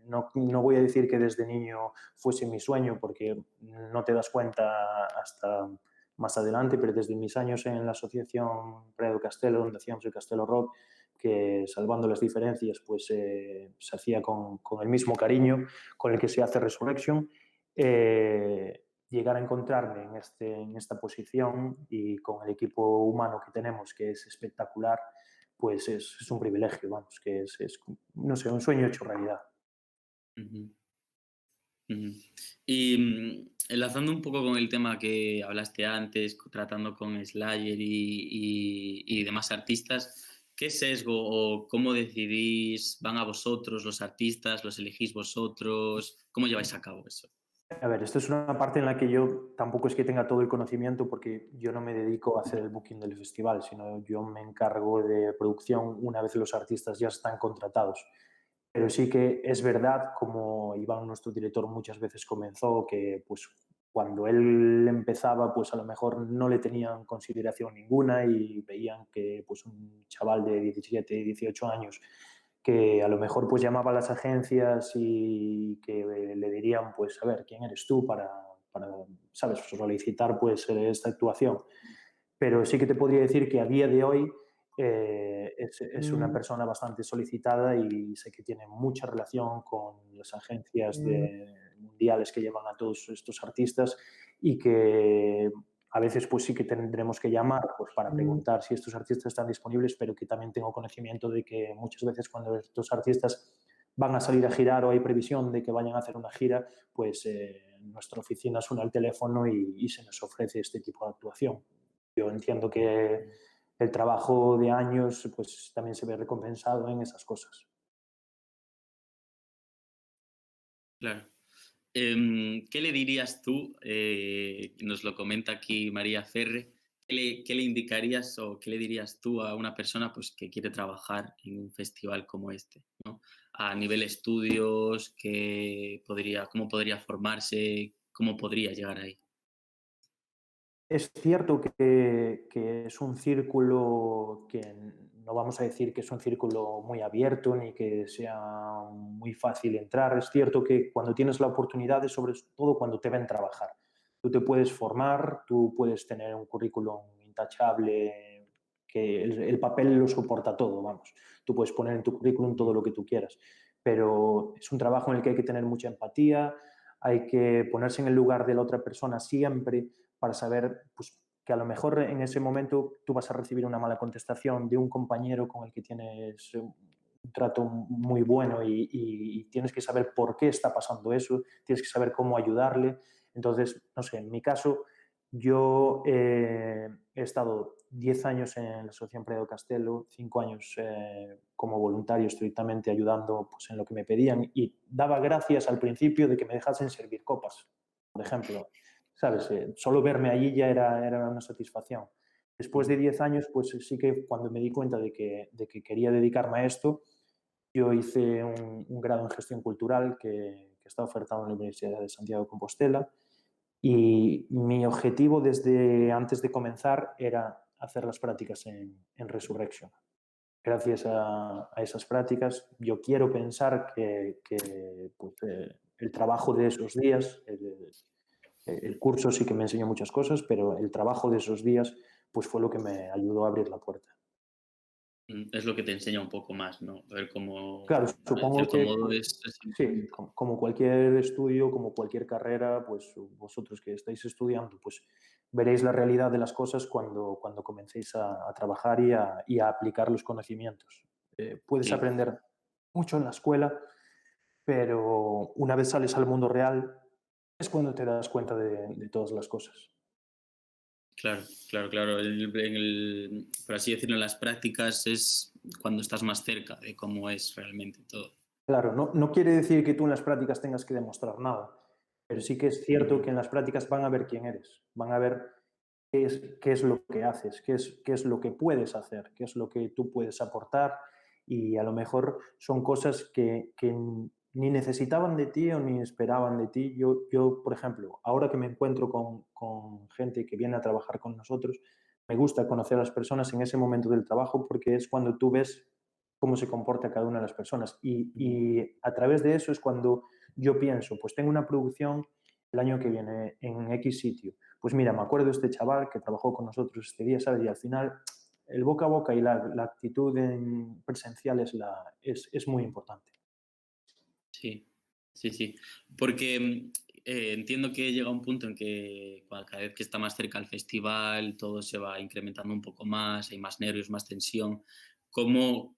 no voy a decir que desde niño fuese mi sueño, porque no te das cuenta hasta más adelante, pero desde mis años en la asociación Prado Castelo, donde hacíamos el Castelo Rock, que salvando las diferencias, pues se hacía con el mismo cariño con el que se hace Resurrection. Llegar a encontrarme en esta posición y con el equipo humano que tenemos, que es espectacular, pues es un privilegio, vamos, que no sé, un sueño hecho realidad. Ujú, ujú. Y enlazando un poco con el tema que hablaste antes, tratando con Slayer y demás artistas, ¿qué sesgo o cómo decidís, van a vosotros los artistas, los elegís vosotros? ¿Cómo lleváis a cabo eso? A ver, esto es una parte en la que yo tampoco es que tenga todo el conocimiento porque yo no me dedico a hacer el booking del festival, sino yo me encargo de producción una vez los artistas ya están contratados. Pero sí que es verdad, como Iván, nuestro director, muchas veces comenzó, que pues cuando él empezaba, pues a lo mejor no le tenían consideración ninguna y veían que pues un chaval de 17, 18 años que a lo mejor pues llamaba a las agencias y que le dirían, pues, a ver, ¿quién eres tú para ¿sabes?, solicitar pues esta actuación. Pero sí que te podría decir que a día de hoy es una persona bastante solicitada y sé que tiene mucha relación con las agencias mundiales que llevan a todos estos artistas y que a veces pues sí que tendremos que llamar pues, para preguntar si estos artistas están disponibles, pero que también tengo conocimiento de que muchas veces cuando estos artistas van a salir a girar o hay previsión de que vayan a hacer una gira, pues nuestra oficina suena al teléfono y se nos ofrece este tipo de actuación. Yo entiendo que el trabajo de años pues también se ve recompensado en esas cosas. Claro. ¿Qué le dirías tú? Nos lo comenta aquí María Ferre. ¿Qué le indicarías o qué le dirías tú a una persona pues, que quiere trabajar en un festival como este, ¿no? A nivel estudios, cómo podría formarse, cómo podría llegar ahí? Es cierto que es un círculo que no vamos a decir que es un círculo muy abierto ni que sea muy fácil entrar. Es cierto que cuando tienes la oportunidad, es sobre todo cuando te ven trabajar. Tú te puedes formar, tú puedes tener un currículum intachable, que el papel lo soporta todo, vamos. Tú puedes poner en tu currículum todo lo que tú quieras, pero es un trabajo en el que hay que tener mucha empatía, hay que ponerse en el lugar de la otra persona siempre para saber pues, que a lo mejor en ese momento tú vas a recibir una mala contestación de un compañero con el que tienes un trato muy bueno y tienes que saber por qué está pasando eso, tienes que saber cómo ayudarle. Entonces, no sé, en mi caso, yo he estado 10 años en la Asociación Prado Castelo, 5 años como voluntario estrictamente ayudando pues, en lo que me pedían y daba gracias al principio de que me dejasen servir copas, por ejemplo. ¿Sabes? Solo verme allí ya era una satisfacción. Después de 10 años, pues sí que cuando me di cuenta de que quería dedicarme a esto, yo hice un grado en gestión cultural que está ofertado en la Universidad de Santiago de Compostela y mi objetivo desde antes de comenzar era hacer las prácticas en Resurrection. Gracias a esas prácticas, yo quiero pensar que pues, el trabajo de esos días, el curso sí que me enseñó muchas cosas, pero el trabajo de esos días pues fue lo que me ayudó a abrir la puerta. Es lo que te enseña un poco más, ¿no? A ver cómo, Claro, en supongo cierto que modo, es sí, importante. como cualquier estudio, como cualquier carrera, pues vosotros que estáis estudiando, pues veréis la realidad de las cosas cuando comencéis a trabajar y a aplicar los conocimientos. Puedes Sí, aprender mucho en la escuela, pero una vez sales al mundo real es cuando te das cuenta de todas las cosas. claro, claro, claro. Por así decirlo, en las prácticas es cuando estás más cerca de cómo es realmente todo. Claro, no quiere decir que tú en las prácticas tengas que demostrar nada, pero sí que es cierto Ujú. que en las prácticas van a ver quién eres, van a ver qué es lo que haces, qué es lo que puedes hacer, qué es lo que tú puedes aportar y a lo mejor son cosas que ni necesitaban de ti o ni esperaban de ti. Por ejemplo, ahora que me encuentro con gente que viene a trabajar con nosotros, me gusta conocer a las personas en ese momento del trabajo porque es cuando tú ves cómo se comporta cada una de las personas y a través de eso es cuando yo pienso, pues tengo una producción el año que viene en X sitio. Pues mira, me acuerdo de este chaval que trabajó con nosotros este día, ¿sabes? Y al final el boca a boca y la actitud en presencial es muy importante. Sí, sí, sí. Porque entiendo que llega un punto en que cada vez que está más cerca el festival, todo se va incrementando un poco más, hay más nervios, más tensión. ¿Cómo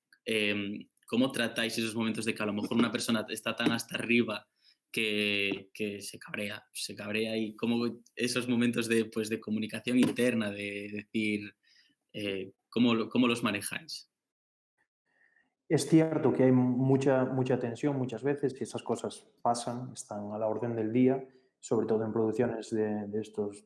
tratáis esos momentos de que a lo mejor una persona está tan hasta arriba que se cabrea y cómo esos momentos de, pues, de comunicación interna, de decir, cómo los manejáis? Es cierto que hay mucha tensión muchas veces y esas cosas pasan, están a la orden del día, sobre todo en producciones de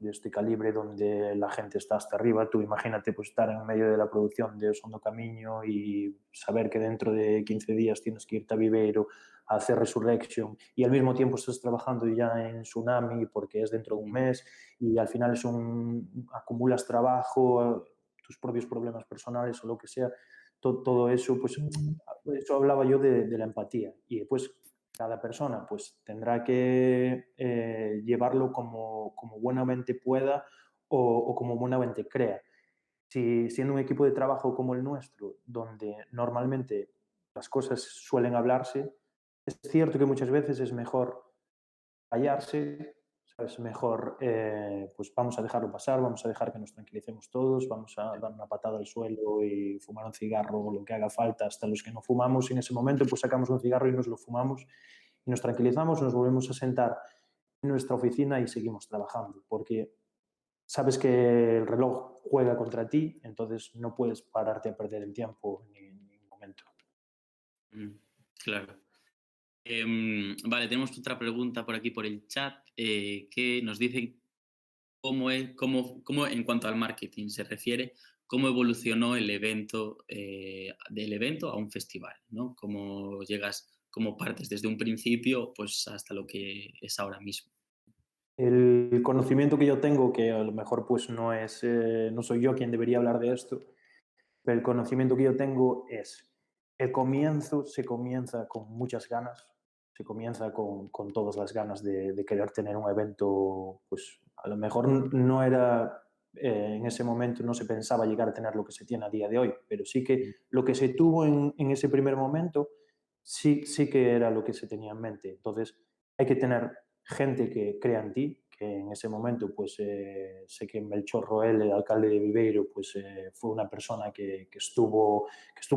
este calibre donde la gente está hasta arriba. Tú imagínate pues, estar en medio de la producción de Osondo Camiño y saber que dentro de 15 días tienes que irte a Viveiro a hacer Resurrection y al mismo tiempo estás trabajando ya en Tsunami porque es dentro de un mes y al final acumulas trabajo, tus propios problemas personales o lo que sea, todo eso, pues eso hablaba yo de la empatía. Y después cada persona pues tendrá que llevarlo como buenamente pueda o como buenamente crea. Si siendo un equipo de trabajo como el nuestro, donde normalmente las cosas suelen hablarse, es cierto que muchas veces es mejor callarse, ¿sabes? Mejor, pues vamos a dejarlo pasar, vamos a dejar que nos tranquilicemos todos, vamos a dar una patada al suelo y fumar un cigarro o lo que haga falta, hasta los que no fumamos, y en ese momento pues sacamos un cigarro y nos lo fumamos y nos tranquilizamos, nos volvemos a sentar en nuestra oficina y seguimos trabajando, porque sabes que el reloj juega contra ti, entonces no puedes pararte a perder el tiempo ni un momento. Mm, claro. Vale, tenemos otra pregunta por aquí por el chat que nos dice cómo en cuanto al marketing se refiere, cómo evolucionó el evento, del evento a un festival, ¿no? Cómo llegas, cómo partes desde un principio pues hasta lo que es ahora mismo. El conocimiento que yo tengo, que a lo mejor pues no soy yo quien debería hablar de esto, pero el conocimiento que yo tengo es, el comienzo se comienza con muchas ganas, se comienza con todas las ganas de querer tener un evento, pues a lo mejor no era, en ese momento no se pensaba llegar a tener lo que se tiene a día de hoy, pero sí que Mm, lo que se tuvo en ese primer momento, sí que era lo que se tenía en mente. Entonces hay que tener gente que crea en ti, que en ese momento pues sé que Melchor Roel, el alcalde de Viveiro, pues fue una persona que estuvo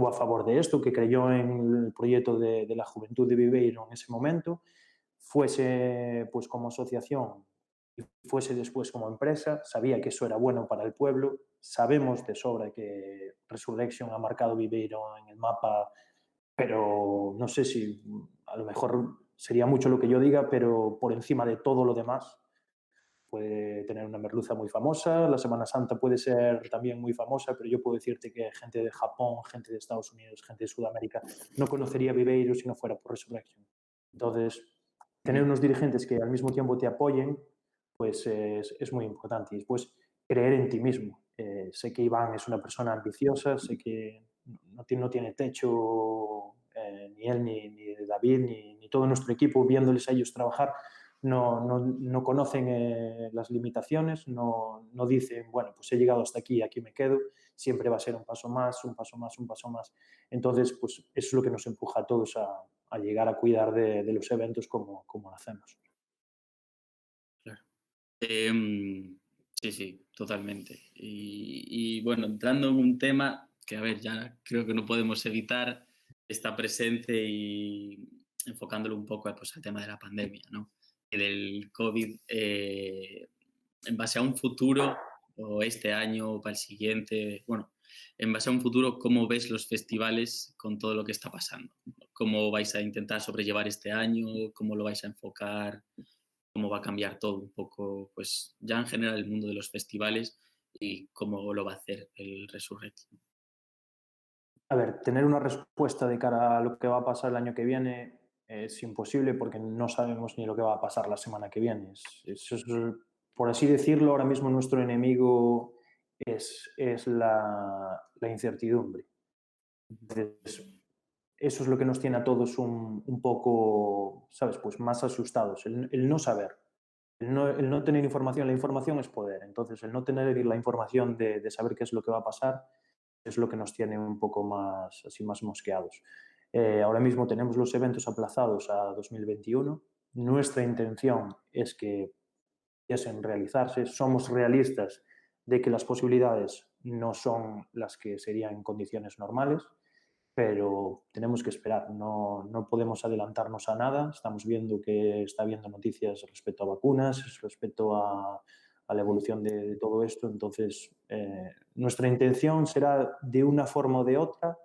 a favor de esto, que creyó en el proyecto de la juventud de Viveiro en ese momento, fuese pues como asociación y fuese después como empresa, sabía que eso era bueno para el pueblo, sabemos de sobra que Resurrection ha marcado Viveiro en el mapa, pero no sé si a lo mejor sería mucho lo que yo diga, pero por encima de todo lo demás, puede tener una merluza muy famosa, la Semana Santa puede ser también muy famosa, pero yo puedo decirte que gente de Japón, gente de Estados Unidos, gente de Sudamérica no conocería Viveiro si no fuera por Resurrection. Entonces, tener mm, unos dirigentes que al mismo tiempo te apoyen, pues es muy importante. Y después, creer en ti mismo. Sé que Iván es una persona ambiciosa, sé que no tiene techo, ni él, ni David, ni todo nuestro equipo, viéndoles a ellos trabajar, no conocen las limitaciones, no dicen, bueno, pues he llegado hasta aquí, aquí me quedo, siempre va a ser un paso más, un paso más, un paso más. Entonces, pues eso es lo que nos empuja a todos a llegar a cuidar de los eventos como lo hacemos. claro. Em, Sí, sí, totalmente. Y bueno, entrando en un tema que, a ver, ya creo que no podemos evitar, está presente y enfocándolo un poco pues, al tema de la pandemia, ¿no? Y del COVID, en base a un futuro, o este año, o para el siguiente, bueno, en base a un futuro, ¿cómo ves los festivales con todo lo que está pasando? ¿Cómo vais a intentar sobrellevar este año? ¿Cómo lo vais a enfocar? ¿Cómo va a cambiar todo un poco, pues ya en general el mundo de los festivales y cómo lo va a hacer el Resurrection? A ver, tener una respuesta de cara a lo que va a pasar el año que viene es imposible porque no sabemos ni lo que va a pasar la semana que viene. Por así decirlo, ahora mismo nuestro enemigo es la incertidumbre. Entonces, eso es lo que nos tiene a todos un poco, ¿sabes? Pues más asustados, el no saber, el no tener información. La información es poder, entonces el no tener la información de saber qué es lo que va a pasar es lo que nos tiene un poco más, así más mosqueados. Ahora mismo tenemos los eventos aplazados a 2021. Nuestra intención es que pudiesen realizarse. Somos realistas de que las posibilidades no son las que serían en condiciones normales, pero tenemos que esperar. No podemos adelantarnos a nada. Estamos viendo que está habiendo noticias respecto a vacunas, respecto a la evolución de todo esto. Entonces, nuestra intención será de una forma o de otra,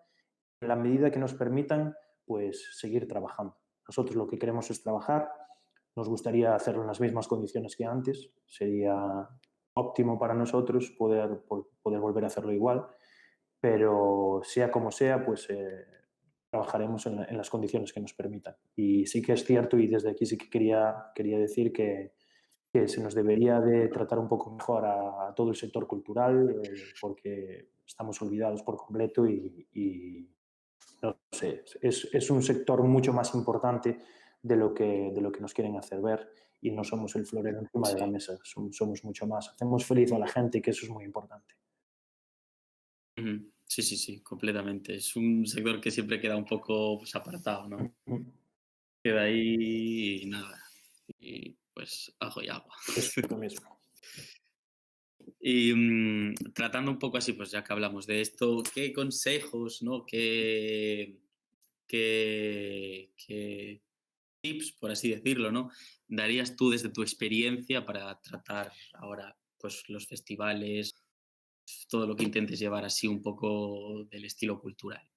en la medida que nos permitan, pues seguir trabajando. Nosotros lo que queremos es trabajar. Nos gustaría hacerlo en las mismas condiciones que antes. Sería óptimo para nosotros poder volver a hacerlo igual, pero sea como sea, pues trabajaremos en las condiciones que nos permitan. Y sí que es cierto, y desde aquí sí que quería decir que se nos debería de tratar un poco mejor a todo el sector cultural, porque estamos olvidados por completo y no sé, es un sector mucho más importante de lo que nos quieren hacer ver, y no somos el florero encima de la Sí. mesa, somos mucho más. Hacemos feliz a la gente, que eso es muy importante. Ujú. Sí, sí, sí, completamente. Es un sector que siempre queda un poco pues, apartado, ¿no? Queda ahí y nada. Y pues ajo y agua. Eso mismo. Y tratando un poco así, pues ya que hablamos de esto, ¿qué consejos, ¿no? ¿Qué tips, por así decirlo, ¿no? darías tú desde tu experiencia para tratar ahora pues los festivales, todo lo que intentes llevar así un poco del estilo cultural?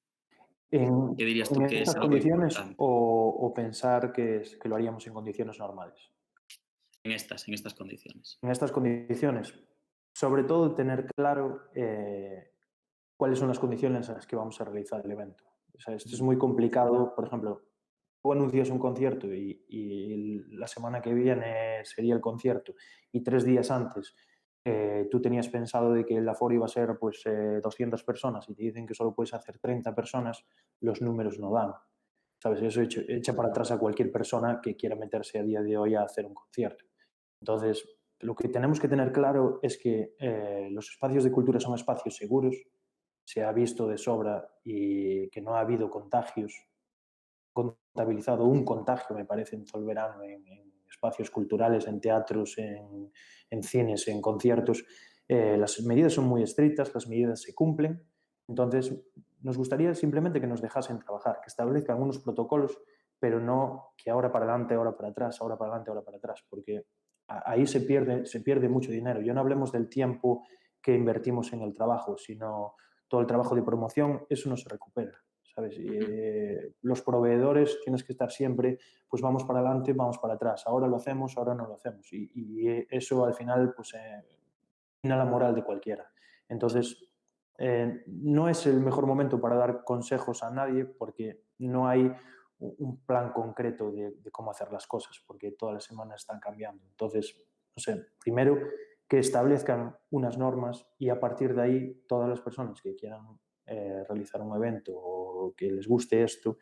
¿Qué dirías En tú que es estas algo condiciones importante o pensar que lo haríamos en condiciones normales. en estas condiciones? En estas condiciones, sobre todo tener claro cuáles son las condiciones en las que vamos a realizar el evento. O sea, esto es Ujú. muy complicado. Por ejemplo, tú anuncias un concierto y la semana que viene sería el concierto, y 3 días antes tú tenías pensado de que el aforo iba a ser pues 200 personas y te dicen que solo puedes hacer 30 personas, los números no dan. ¿Sabes? Eso echa para atrás a cualquier persona que quiera meterse a día de hoy a hacer un concierto. Entonces, lo que tenemos que tener claro es que los espacios de cultura son espacios seguros. Se ha visto de sobra y que no ha habido contagios, contabilizado un contagio, me parece, en todo el verano en espacios culturales, en teatros, en cines, en conciertos. Las medidas son muy estrictas, las medidas se cumplen. Entonces, nos gustaría simplemente que nos dejasen trabajar, que establezcan unos protocolos, pero no que ahora para adelante, ahora para atrás, ahora para adelante, ahora para atrás, porque ahí se pierde mucho dinero. Ya no hablemos del tiempo que invertimos en el trabajo, sino todo el trabajo de promoción, eso no se recupera. ¿Sabes? Ujú. Los proveedores tienes que estar siempre, pues vamos para adelante, vamos para atrás, ahora lo hacemos, ahora no lo hacemos. Y eso al final, pues, mina la moral de cualquiera. Entonces, no es el mejor momento para dar consejos a nadie porque no hay un plan concreto de cómo hacer las cosas, porque todas las semanas están cambiando. Entonces, no sé, primero que establezcan unas normas y a partir de ahí todas las personas que quieran realizar un evento o que les guste esto,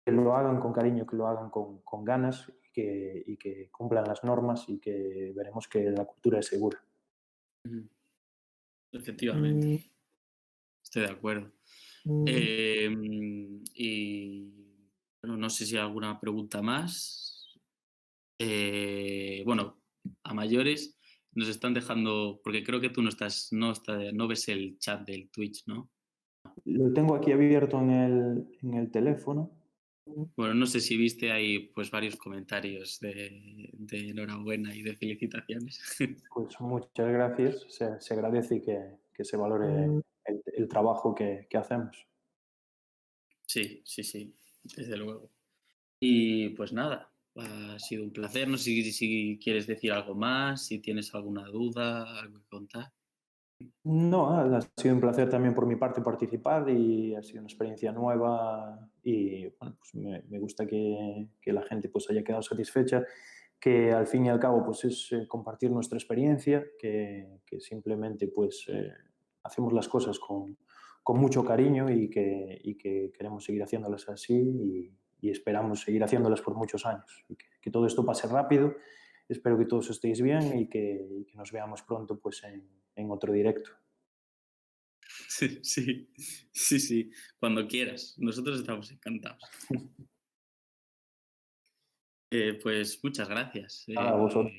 que lo hagan con cariño, que lo hagan con ganas y que cumplan las normas y que veremos que la cultura es segura. Ujú. Efectivamente, estoy de acuerdo. Y bueno, no sé si hay alguna pregunta más. Bueno, a mayores, nos están dejando, porque creo que tú no ves el chat del Twitch, ¿no? Lo tengo aquí abierto en el teléfono. Bueno, no sé si viste ahí pues varios comentarios de enhorabuena y de felicitaciones. Pues muchas gracias. Se agradece que se valore el trabajo que hacemos. Sí, sí, sí, desde luego. Y pues nada, ha sido un placer. No sé si quieres decir algo más, si tienes alguna duda, algo que contar. No, ha sido un placer también por mi parte participar y ha sido una experiencia nueva y bueno, pues me gusta que la gente pues haya quedado satisfecha, que al fin y al cabo pues es compartir nuestra experiencia, que simplemente pues hacemos las cosas con mucho cariño y que queremos seguir haciéndolas así y esperamos seguir haciéndolas por muchos años y que todo esto pase rápido. Espero que todos estéis bien y que nos veamos pronto pues en otro directo. Sí, sí, sí, sí, cuando quieras. Nosotros estamos encantados. Pues muchas gracias. Nada, a vosotros.